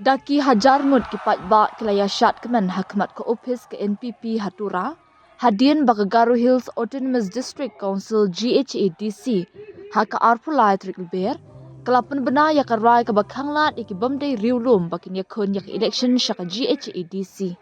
Daki hajar mut kipat ba kelaya syat kemen hakmat ke office ke NPP Hatura, hadian baka Garo Hills Autonomous District Council GHADC, haka arpulai trikber, kelapan bena ya karai ke bakanglat iki bamdai riulum bakin yakun yak election syaka GHADC.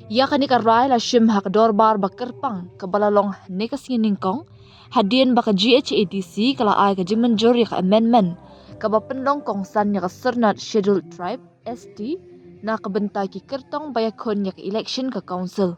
Ya kani karai la shim haka dorbar bakerpang ke balalong nekasing ningkong, hadian baka GHADC kala ay ka jimenjur yak amendment, kabapen long kongsan yak sernat scheduled tribe ST na kabentai ki kertong bayakon yak election ka council.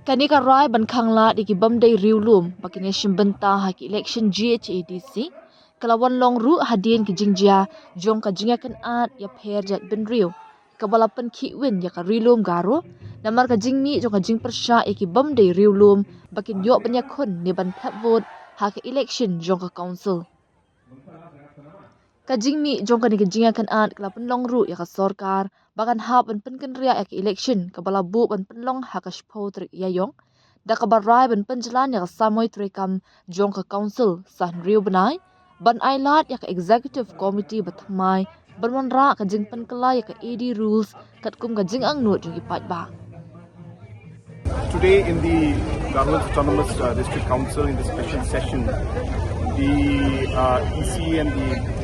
Kani ka rai ban khangla di ki bamdai riulum bakin ya shimbenta ha ki election GHADC kalawan long ru hadien ki jingjia jong ka jingakan at ya pher jat ben riu kabalapan ki win ya ka rilum garo namar ka jingmi jong ka jing persya ki bamdai riulum bakin yo banyakon ni ban tap vote ha ki election jong ka council. Kajingmi jong kani kajingakan at kelapan long ru ya ka sorkar bakan hap an penken ria ya ka election kabala bu ban penlong ha ka shpo trik yayong da kabarai ban penjalan ya ka samoy trikam jong ka council sah riu benai ban ailat ya ka executive committee batmai ban ra ka jing penkela ya ka AD rules katkum ka jing ang nut jong ipat ba. Today in the Garo Hills Autonomous District Council in the special session, the EC and the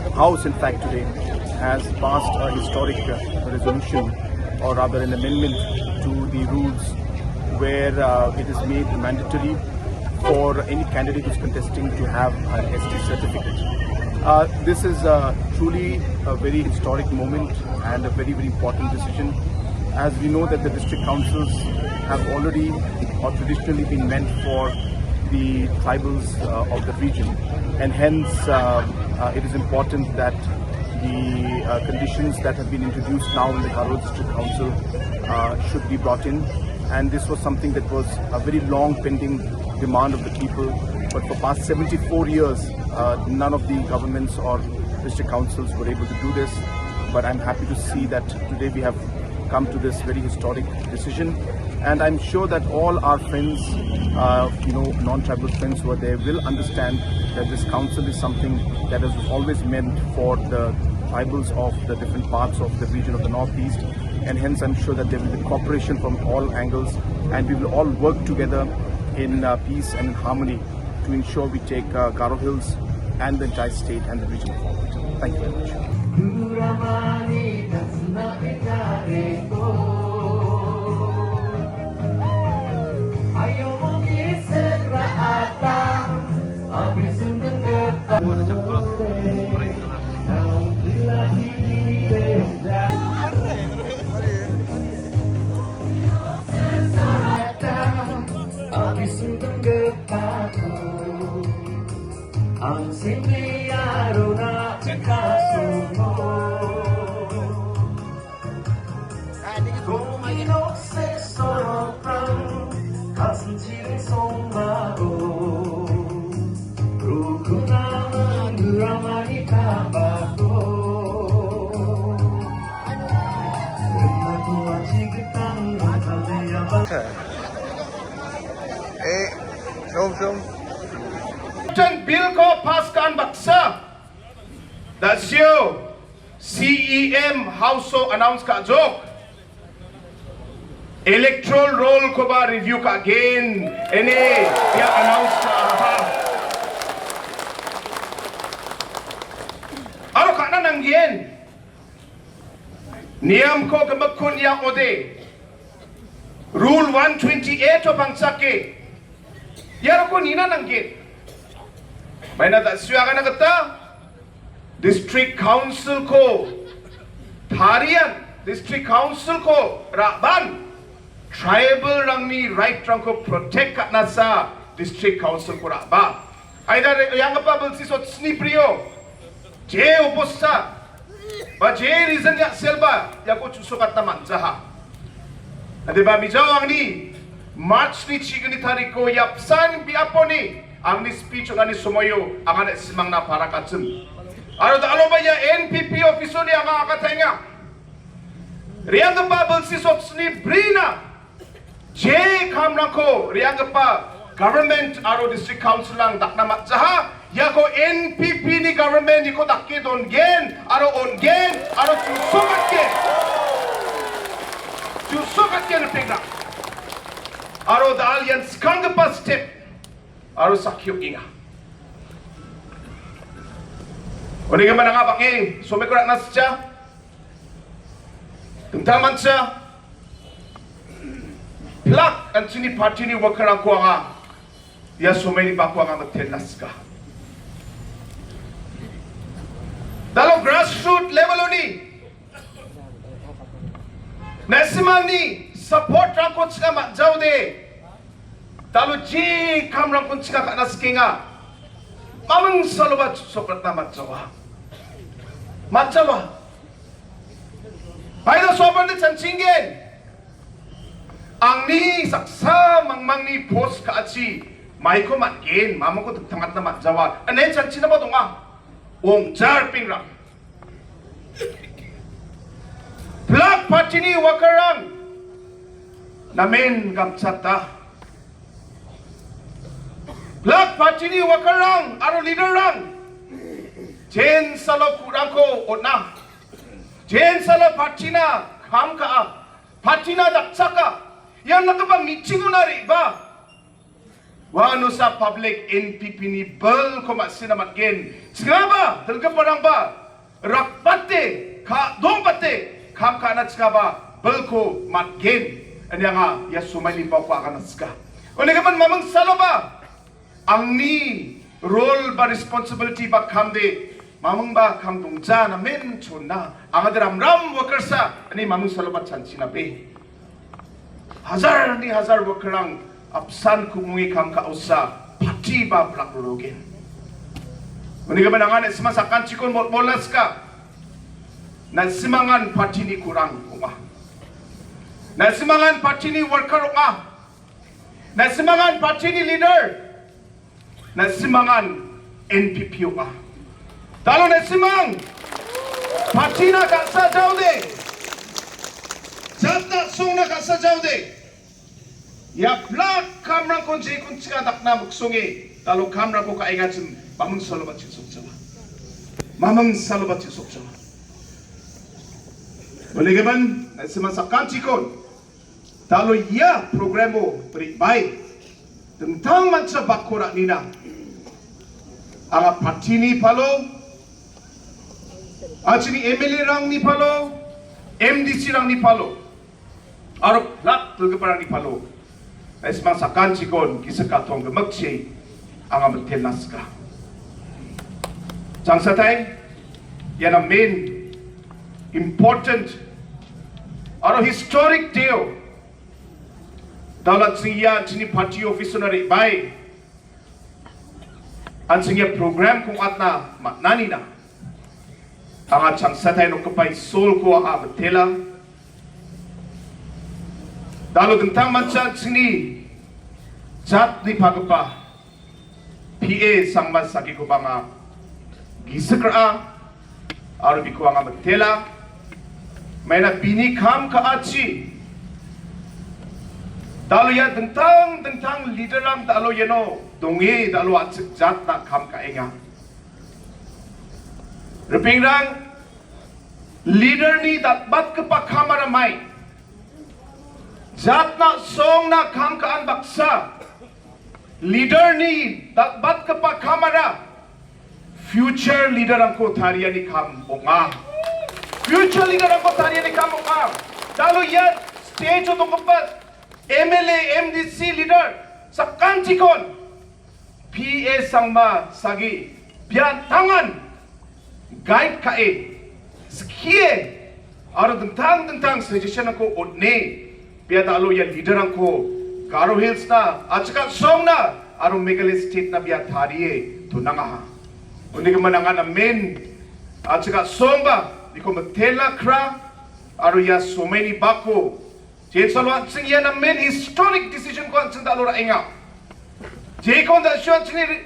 House, in fact, today has passed a historic resolution, or rather an amendment to the rules, where it is made mandatory for any candidate who is contesting to have an ST certificate. This is truly a very historic moment and a very, very important decision, as we know that the district councils have already or traditionally been meant for the tribals of the region, and hence it is important that the conditions that have been introduced now in the Garo District Council should be brought in, and this was something that was a very long pending demand of the people, but for past 74 years none of the governments or district councils were able to do this, but I'm happy to see that today we have come to this very historic decision, and I'm sure that all our friends, non-tribal friends who are there will understand that this council is something that is always meant for the tribals of the different parts of the region of the Northeast, and hence I'm sure that there will be cooperation from all angles, and we will all work together in peace and in harmony to ensure we take Garo Hills and the entire state and the region forward. Thank you very much. Ang simple araw na kasumo kung inokse sobrang kasanjiring sombago rukunaman duramani kabago Renatuwa jigitang makalaya Zoom. Bill ko paskan baksa. That's you. CEM House announce ka joke. Electoral roll ko ba review ka again. Ini ya announce ka ha. Aro ka na nangyen. Niyam ko kabakun yang ode. Rule 128 o bangsake. Yaro ko nina nangyen. May natasya ka na kata, District Council ko, Harian, District Council ko, Raban, Tribal rang ni right rang ko protect kat nasa District Council ko Raba. Ay da yang apa bersisot sniprio, je oposa, ba je reason ya selba, ya ko chusukat naman jaha. Ade ba mijaw ang ni March ni chigni tariko yapsan biapo ni. Ang ni speech ang ni sumayo ang anak simang na para katsum. Aro da alo ba ya NPP officer ni ang akatenga. Riang pa balsisot ni Brina. J kamna ko riang pa government aro district council lang dak na matjaha. Ya ko NPP ni government ni ko dakit on gen aro yan pingna. Aro dahil yan skang pa step. Aro sakyok inga. Uli ka man nga bangi, sumikurak na siya. Tungtaman siya. Plak ang sini party ni wakar ako nga. Ya sumay ni bako nga magtelas ka. Dalo grassroots level ni. Nasimang ni support rangkot sika matjaw de. Dalo ji kam rangkot sika kanas kinga. Mamang salubat soprat na matjawa. Matjawa. Hayda sopan ni chancingen. Ang ni saksa mang ni post ka achi. May ko matgin, mamang ko tagtangat na matjawa. Anay chanchin na ba ito nga? Ong jar pingrang. Plak patini wakarang. Namin gamsata. Plak patini wakarang. Aro leaderang. Jen salo kurang ko otna. Jen salo patina kam ka. Patina daksaka. Yan nakaba meeting unari ba? Wano sa public NPP ni bel ko masina matgen. Sigaba, talaga parang ba? Rakpate, ka dong pate, kam ka na sigaba, bel ko matgen. Anya nga, ya sumali pa ko akan nasga. O nagaman mamang salo ba? Ang ni role ba responsibility ba kamde? Mamang ba kam dongja na men chuna. Ang ram wakarsa, ani mamang salo ba chan sinabi. Hazar wakarang apsan kumungi kam kausa pati ba plakrogin. Muni ka manangan simasakan chikon bolas ka. Nasimangan pati ni kurang kuma. Nasimangan pati ni worker uma. Nasimangan pati ni leader. Nasimangan NPP uma. Talo nasimang pati na kasa jaude. Jatna sung na kasa jaude. Ya plak kamrang kon je kun chika dak na muksungi talo kamrang ko kaingat sim mamang salobat chisok jawa. Mamang salobat chisok jawa. Boleh gaman semasakan cikon talo ya programo beribay tentang manca bakura nina. Anga partini palo achini MLA rang ni palo MDC rang ni palo aro plak tulgaparang ni palo. Ay semasakan cikon kisah katong gemagsi ang amatil naska. Jang satay, yan ang main important aro historic deal. Dalat siya sini party officer na ribay. Ang siya program kung at na matnani na. Ang at siyang satay no kapay sol ko ang amatila. Dalo tentang manca sini jat ni pagpa PA sangmas sagi ko banga gisakra arabi ko ang matela may na binikam ka achi dalo ya tentang leader lang dalo yano dongi dalo at jat na kam ka enga repingrang leader ni datbat ka pa kamera mai Jat na song na kam kaan baksa. Leader ni datbat ka pa kamera. Future leader ang ko tariya ni kam bunga. Future leader ang ko tariya ni kam bunga. Dalo yan stage o tungkapat MLA MDC leader sa kanchikon. PA sangma sagi biyan tangan guide kae skiye aro tentang suggestion ako odne. Biar talo ya leader angko Garo Hills na at saka song na arong Megalith State na biya tariye tunanga ha. Undi ka mananga na men at saka song ba di ko matela kra aro ya so many bako. Jen salwa sing ya na men historic decision ko ang talo ra inga. Je ko da shon sini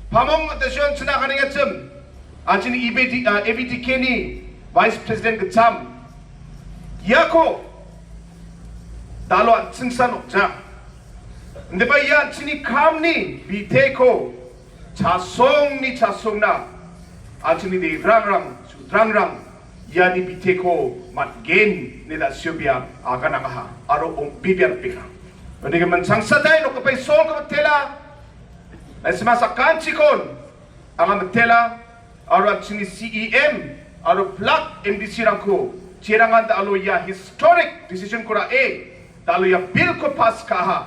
pamong da shon sina kaninga chum. Achini EBT Kenny Vice President Gacham. Yako Dalo at singsan okja. Hindi ba yan sini kam ni biteko chasong na at sini di rang sudrang yani biteko mat gen nila syubya akan angaha aro bibiar pika. Jadi man sangsatay no kapay sol ka matela ay semasa kanchikon ang matela aro at sini CEM aro plak MDC rangko cirangan da alo ya historic decision kura da alo ya bill ko pas kaha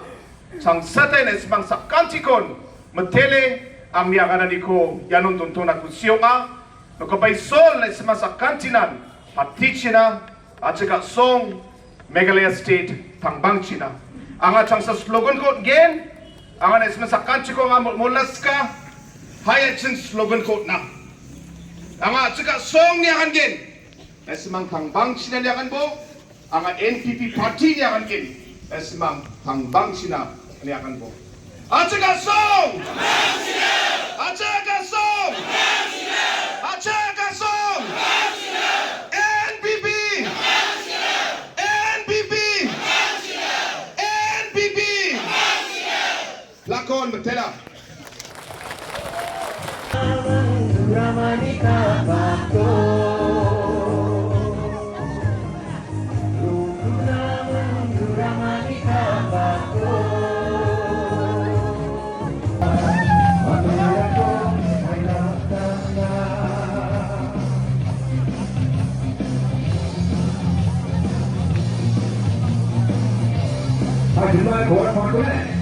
sangsatay na semasa kanchikon matele ang miyakanan ko yanon tuntuna kusyonga no kapay sol na semasa kantinan patichina at saka song Meghalaya State pangbangchina ang atang sa slogan ko again ang na semasa kanchiko nga mulaska hayat sin slogan ko na ang at saka song niya again na semang pangbangchina niya kan bo ang NPP party niya again na semang pangbangchina niya kan bo at saka song at saka song Achaga song! NPP! NPP! NPP! Lakon Matela. Ramani Kabato Ramani Kabato Hãy subscribe cho kênh Ghiền Mì Gõ để không bỏ lỡ